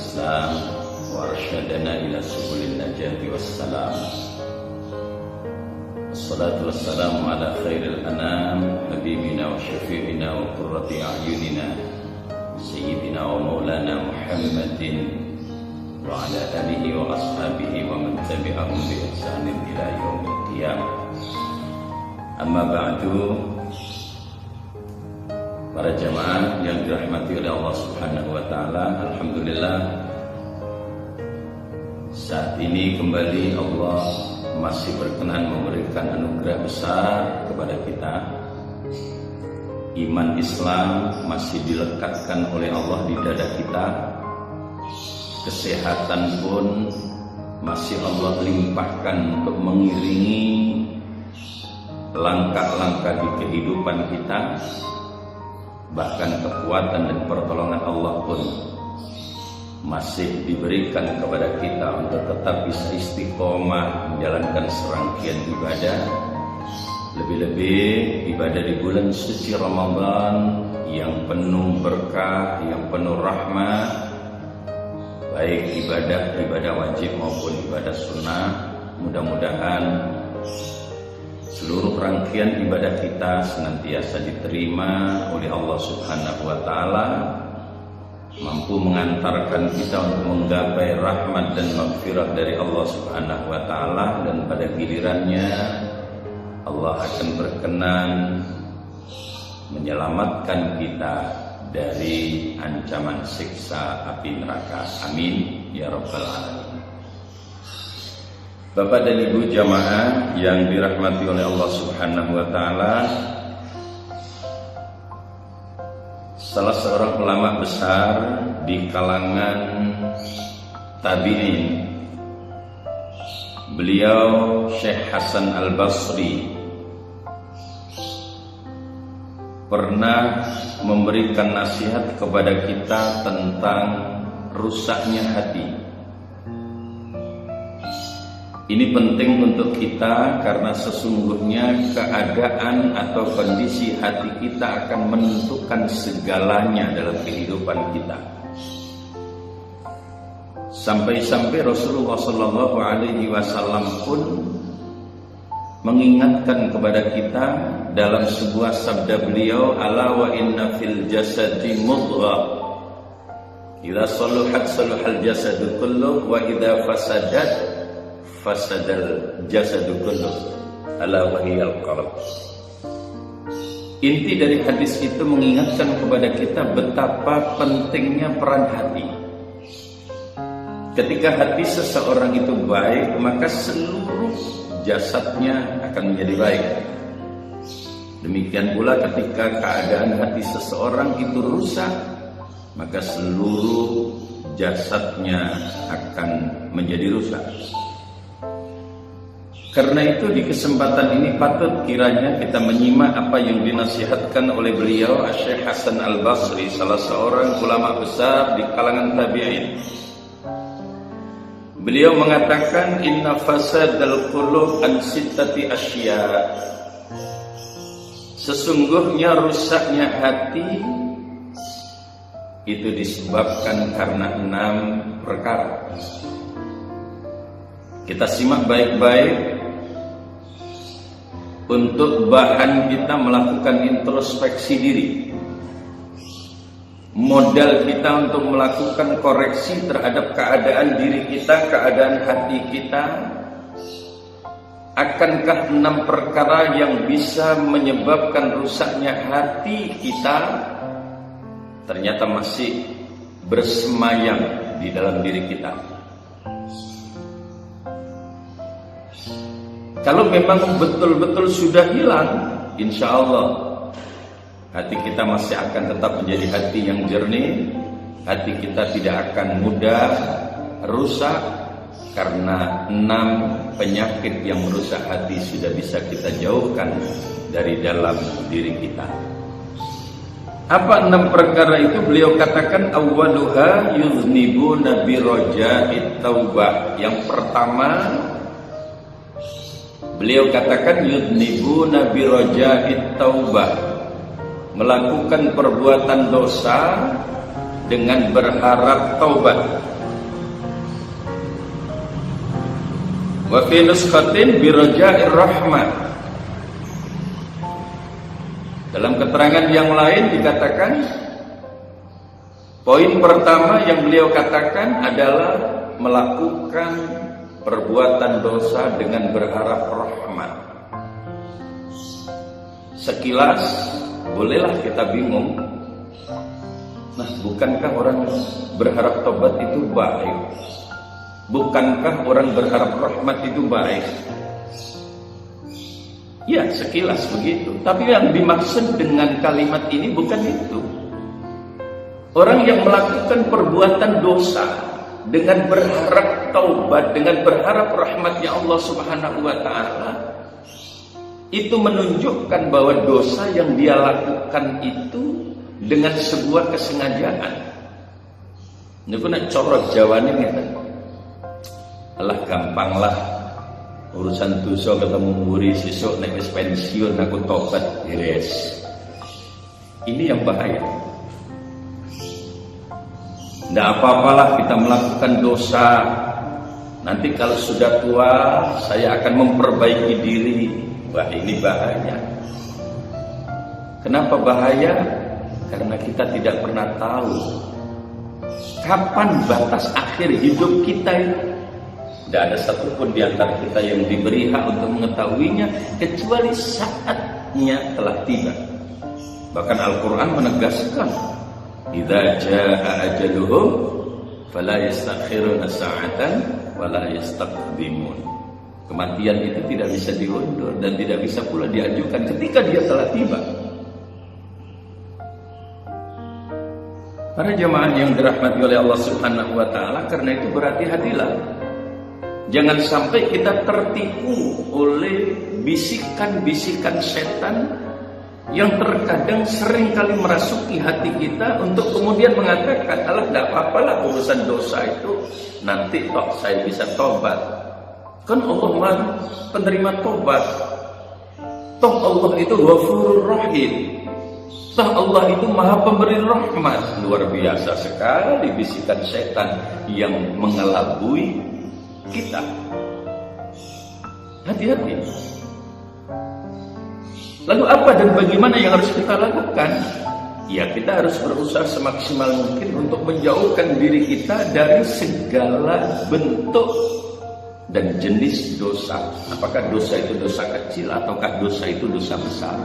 الإسلام وأرشدنا إلى سبل النجاة والسلام. الصلاة والسلام على خير الأنام حبيبنا وشفيعنا وقرة أعيننا سيدنا ومولانا محمد وعلى آله وأصحابه ومن تبعهم بإحسان إلى يوم القيامة. Amma ba'du. Para jamaah yang dirahmati oleh Allah Subhanahu wa taala, alhamdulillah saat ini kembali Allah masih berkenan memberikan anugerah besar kepada kita. Iman Islam masih dilekatkan oleh Allah di dada kita. Kesehatan pun masih Allah limpahkan untuk mengiringi langkah-langkah di kehidupan kita. Bahkan kekuatan dan pertolongan Allah pun masih diberikan kepada kita untuk tetap bisa istiqomah menjalankan serangkaian ibadah. Lebih-lebih ibadah di bulan suci Ramadan yang penuh berkah, yang penuh rahmat, baik ibadah wajib maupun ibadah sunnah. Mudah-mudahan seluruh rangkaian ibadah kita senantiasa diterima oleh Allah Subhanahu wa taala, mampu mengantarkan kita untuk menggapai rahmat dan maghfirah dari Allah Subhanahu wa taala, dan pada gilirannya Allah akan berkenan menyelamatkan kita dari ancaman siksa api neraka. Amin ya rabbal alamin. Bapak dan Ibu jamaah yang dirahmati oleh Allah Subhanahu wa taala, salah seorang ulama besar di kalangan tabi'in, beliau Syekh Hasan Al-Basri, pernah memberikan nasihat kepada kita tentang rusaknya hati. Ini penting untuk kita karena sesungguhnya keadaan atau kondisi hati kita akan menentukan segalanya dalam kehidupan kita. Sampai-sampai Rasulullah SAW pun mengingatkan kepada kita dalam sebuah sabda beliau, ala wa inna fil jasadi mudghah, idza saluhat saluhal jasadu kulluh wa idza fasadat fasadal jasadu kulluh, ala wahiyal qalb. Inti dari hadis itu mengingatkan kepada kita betapa pentingnya peran hati. Ketika hati seseorang itu baik, maka seluruh jasadnya akan menjadi baik. Demikian pula ketika keadaan hati seseorang itu rusak, maka seluruh jasadnya akan menjadi rusak. Karena itu di kesempatan ini patut kiranya kita menyimak apa yang dinasihatkan oleh beliau Syekh Hasan Al-Basri, salah seorang ulama besar di kalangan tabi'in. Beliau mengatakan, inna fasadal qulub an sittati asya. Sesungguhnya rusaknya hati itu disebabkan karena 6 perkara. Kita simak baik-baik untuk bahan kita melakukan introspeksi diri. Modal kita untuk melakukan koreksi terhadap keadaan diri kita, keadaan hati kita. Akankah 6 perkara yang bisa menyebabkan rusaknya hati kita ternyata masih bersemayam di dalam diri kita? Kalau memang betul-betul sudah hilang, insya Allah hati kita masih akan tetap menjadi hati yang jernih. Hati kita tidak akan mudah rusak, karena 6 penyakit yang merusak hati sudah bisa kita jauhkan dari dalam diri kita. Apa 6 perkara itu? Beliau katakan, awwaluha yuznibuna bi raja'it taubah. Yang pertama, beliau katakan yudnibuna bi raja'it taubah, melakukan perbuatan dosa dengan berharap taubat. Wa fi nuskhatin biraja'ir rahmah. Dalam keterangan yang lain dikatakan, poin pertama yang beliau katakan adalah melakukan perbuatan dosa dengan berharap rahmat. Sekilas bolehlah kita bingung, nah bukankah orang berharap tobat itu baik? Bukankah orang berharap rahmat itu baik? Ya, sekilas begitu. Tapi yang dimaksud dengan kalimat ini bukan itu. Orang yang melakukan perbuatan dosa dengan berharap taubat, dengan berharap rahmatnya Allah Subhanahu wa ta'ala, itu menunjukkan bahwa dosa yang dia lakukan itu dengan sebuah kesengajaan. Ini pun corot jawabannya gitu. Alah gampanglah urusan dosa ketemu muri sesuk nek wis pensiun aku tobat beres. Ini yang bahaya. Tidak apa-apalah kita melakukan dosa. Nanti kalau sudah tua saya akan memperbaiki diri. Wah, ini bahaya. Kenapa bahaya? Karena kita tidak pernah tahu kapan batas akhir hidup kita itu. Tidak ada satupun di antara kita yang diberi hak untuk mengetahuinya kecuali saatnya telah tiba. Bahkan Al-Quran menegaskan, idza jaa ajaluhum fala yastakhiruna sa'atan wala yastaqdimun. Kematian itu tidak bisa diundur dan tidak bisa pula diajukan ketika dia telah tiba. Para jemaah yang dirahmati oleh Allah Subhanahu wa ta'ala, karena itu berhati-hatilah. Jangan sampai kita tertipu oleh bisikan-bisikan setan yang terkadang seringkali merasuki hati kita untuk kemudian mengatakan, alah tidak apa-apalah urusan dosa itu, nanti toh saya bisa tobat. Kan Allah Maha penerima tobat. Toh Allah itu Ghafurur Rahim. Toh Allah itu Maha pemberi rahmat. Luar biasa sekali bisikan setan yang mengelabui kita. Hati-hati. Lalu apa dan bagaimana yang harus kita lakukan? Ya, kita harus berusaha semaksimal mungkin untuk menjauhkan diri kita dari segala bentuk dan jenis dosa. Apakah dosa itu dosa kecil ataukah dosa itu dosa besar?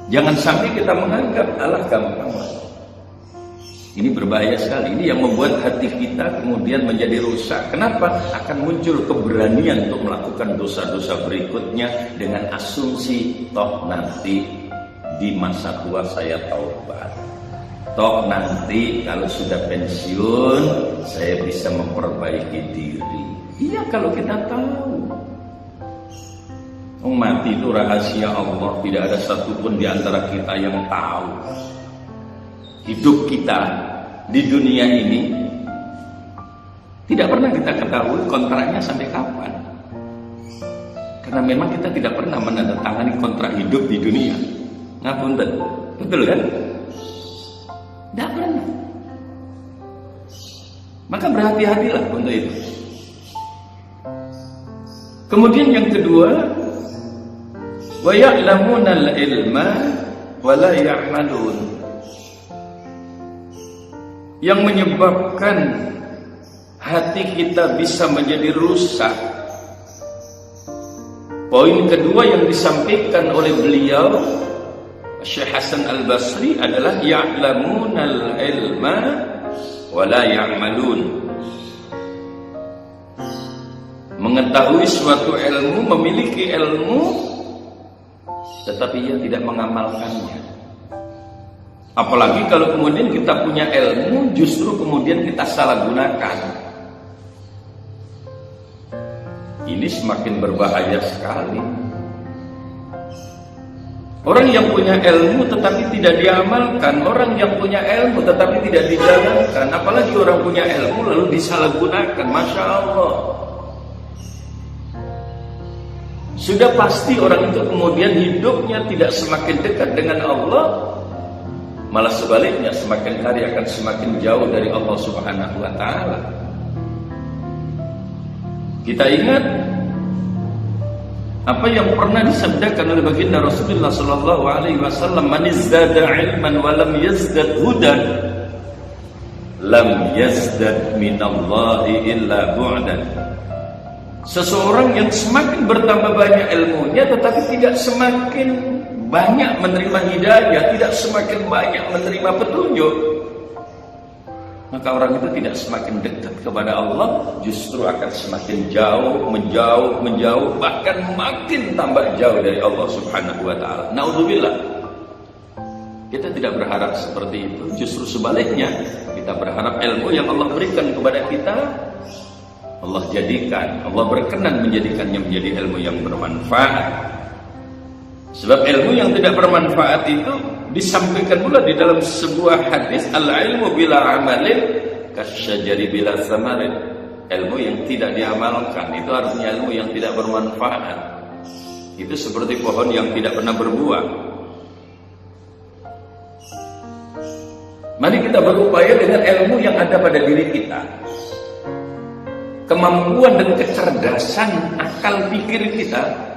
Jangan sampai kita menganggap alah gampang. Ini berbahaya sekali. Ini yang membuat hati kita kemudian menjadi rusak. Kenapa? Akan muncul keberanian untuk melakukan dosa-dosa berikutnya dengan asumsi toh nanti di masa tua saya taubat. Toh nanti kalau sudah pensiun saya bisa memperbaiki diri. Iya, kalau kita tahu. Mati itu rahasia Allah. Tidak ada satupun di antara kita yang tahu. Hidup kita di dunia ini tidak pernah kita ketahui kontraknya sampai kapan. Karena memang kita tidak pernah menandatangani kontrak hidup di dunia. Ngapunten, betul kan? Tidak pernah. Maka berhati-hatilah untuk itu. Kemudian yang kedua, wa ya'lamuna al-ilma wa la ya'malun. Yang menyebabkan hati kita bisa menjadi rusak. Poin kedua yang disampaikan oleh beliau Syekh Hasan Al-Basri adalah ya'lamunal ilma wa la ya'malun. Mengetahui suatu ilmu, memiliki ilmu, tetapi ia tidak mengamalkannya. Apalagi kalau kemudian kita punya ilmu, justru kemudian kita salah gunakan. Ini semakin berbahaya sekali. Orang yang punya ilmu tetapi tidak diamalkan, orang yang punya ilmu tetapi tidak dijalankan, apalagi orang punya ilmu lalu disalahgunakan, Masya Allah. Sudah pasti orang itu kemudian hidupnya tidak semakin dekat dengan Allah, Malah sebaliknya, semakin hari akan semakin jauh dari Allah Subhanahu wa ta'ala. Kita ingat apa yang pernah disabdakan oleh baginda Rasulullah sallallahu alaihi wasallam, "Man izdada ilman wa lam yazdad hudan, lam yazdad minallahi illa bu'dan." Seseorang yang semakin bertambah banyak ilmunya tetapi tidak semakin banyak menerima hidayah, tidak semakin banyak menerima petunjuk, maka orang itu tidak semakin dekat kepada Allah, justru akan semakin jauh, menjauh, bahkan makin tambah jauh dari Allah Subhanahu wa ta'ala. Naudzubillah. Kita tidak berharap seperti itu, justru sebaliknya, kita berharap ilmu yang Allah berikan kepada kita, Allah jadikan, Allah berkenan menjadikannya menjadi ilmu yang bermanfaat. Sebab ilmu yang tidak bermanfaat itu disampaikan pula di dalam sebuah hadis, al-ilmu bila amalin kasyajari bila samarin. Ilmu yang tidak diamalkan itu artinya ilmu yang tidak bermanfaat. Itu seperti pohon yang tidak pernah berbuah. Mari kita berupaya dengan ilmu yang ada pada diri kita. Kemampuan dan kecerdasan akal pikir kita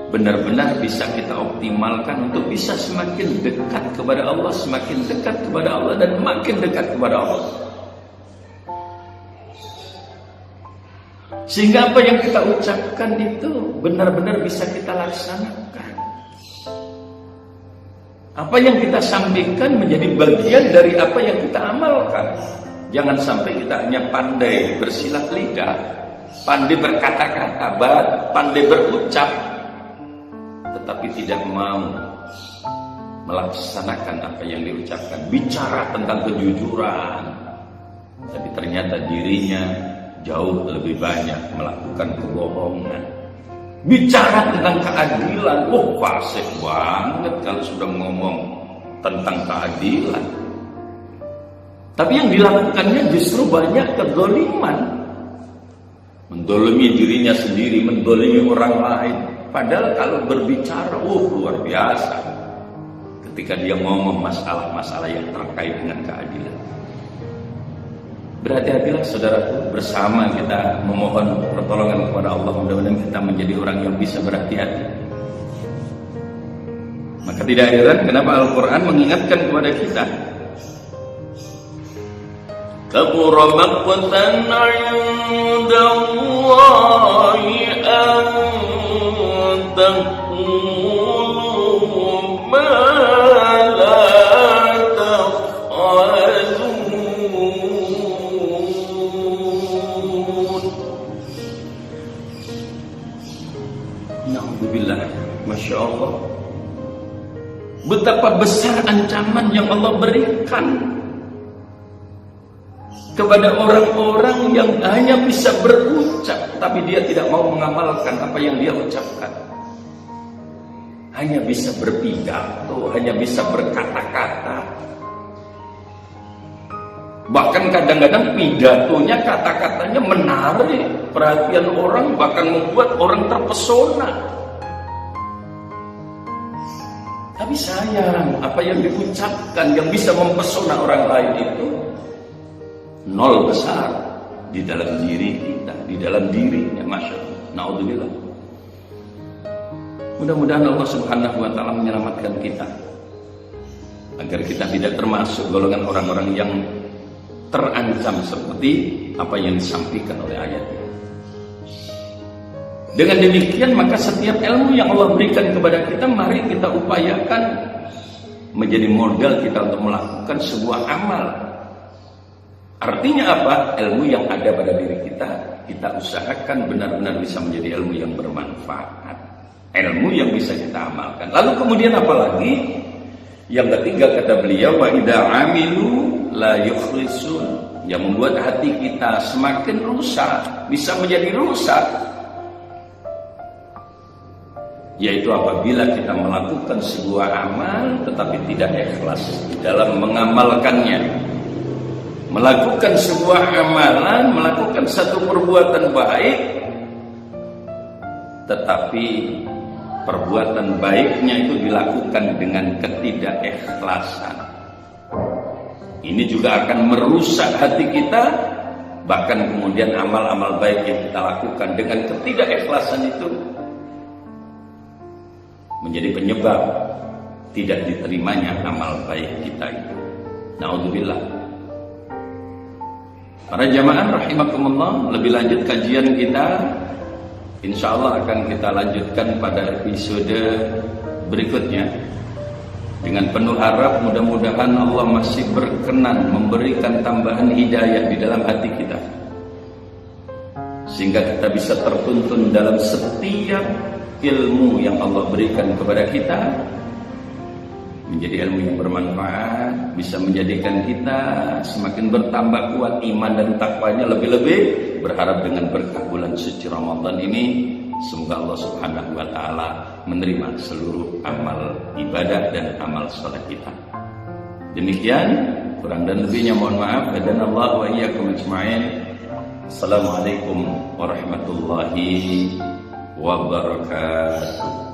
benar-benar bisa kita optimalkan untuk bisa semakin dekat kepada Allah, semakin dekat kepada Allah, dan makin dekat kepada Allah. Sehingga apa yang kita ucapkan itu benar-benar bisa kita laksanakan. Apa yang kita sampaikan menjadi bagian dari apa yang kita amalkan. Jangan sampai kita hanya pandai bersilat lidah, pandai berkata-kata, pandai berucap, tetapi tidak mau melaksanakan apa yang diucapkan. Bicara tentang kejujuran, tapi ternyata dirinya jauh lebih banyak melakukan kebohongan. Bicara tentang keadilan, fasik banget kalau sudah ngomong tentang keadilan. Tapi yang dilakukannya justru banyak kezaliman, mendolimi dirinya sendiri, mendolimi orang lain. Padahal kalau berbicara, luar biasa ketika dia ngomong masalah-masalah yang terkait dengan keadilan. Berhati-hatilah saudaraku, bersama kita memohon pertolongan kepada Allah. Mudah-mudahan kita menjadi orang yang bisa berhati-hati. Maka tidak heran kenapa Al-Quran mengingatkan kepada kita, kabura maqtan 'inda Allahi an taqulu ma la taf'alun. Na'udzubillah. Masya Allah, betapa besar ancaman yang Allah berikan kepada orang-orang yang hanya bisa berucap tapi dia tidak mau mengamalkan apa yang dia ucapkan. Hanya bisa berpidato, hanya bisa berkata-kata. Bahkan kadang-kadang pidatonya, kata-katanya menarik perhatian orang, bahkan membuat orang terpesona. Tapi sayang, apa yang diucapkan yang bisa mempesona orang lain itu nol besar di dalam diri kita, di dalam dirinya. Masya Allah, na'udzubillah. Mudah-mudahan Allah Subhanahu wa ta'ala menyelamatkan kita agar kita tidak termasuk golongan orang-orang yang terancam seperti apa yang disampaikan oleh ayat ini. Dengan demikian maka setiap ilmu yang Allah berikan kepada kita, mari kita upayakan menjadi modal kita untuk melakukan sebuah amal. Artinya apa? Ilmu yang ada pada diri kita, kita usahakan benar-benar bisa menjadi ilmu yang bermanfaat, ilmu yang bisa kita amalkan. Lalu kemudian apa lagi? Yang ketiga kata beliau, wa idza amilu la yukhlisun, yang membuat hati kita semakin rusak, bisa menjadi rusak, yaitu apabila kita melakukan sebuah amal tetapi tidak ikhlas di dalam mengamalkannya. Melakukan sebuah amalan, melakukan satu perbuatan baik, tetapi perbuatan baiknya itu dilakukan dengan ketidakikhlasan, ini juga akan merusak hati kita. Bahkan kemudian amal-amal baik yang kita lakukan dengan ketidakikhlasan itu menjadi penyebab tidak diterimanya amal baik kita itu. Na'udzubillah. Para jamaah rahimakumullah, lebih lanjut kajian kita insyaallah akan kita lanjutkan pada episode berikutnya. Dengan penuh harap mudah-mudahan Allah masih berkenan memberikan tambahan hidayah di dalam hati kita, sehingga kita bisa tertuntun dalam setiap ilmu yang Allah berikan kepada kita menjadi ilmu yang bermanfaat, bisa menjadikan kita semakin bertambah kuat iman dan takwanya. Lebih-lebih berharap dengan berkah bulan suci Ramadan ini, semoga Allah Subhanahu wa taala menerima seluruh amal ibadah dan amal salat kita. Demikian, kurang dan lebihnya mohon maaf. Hadanallahu wa iyyakum ajma'in. Assalamualaikum warahmatullahi wabarakatuh.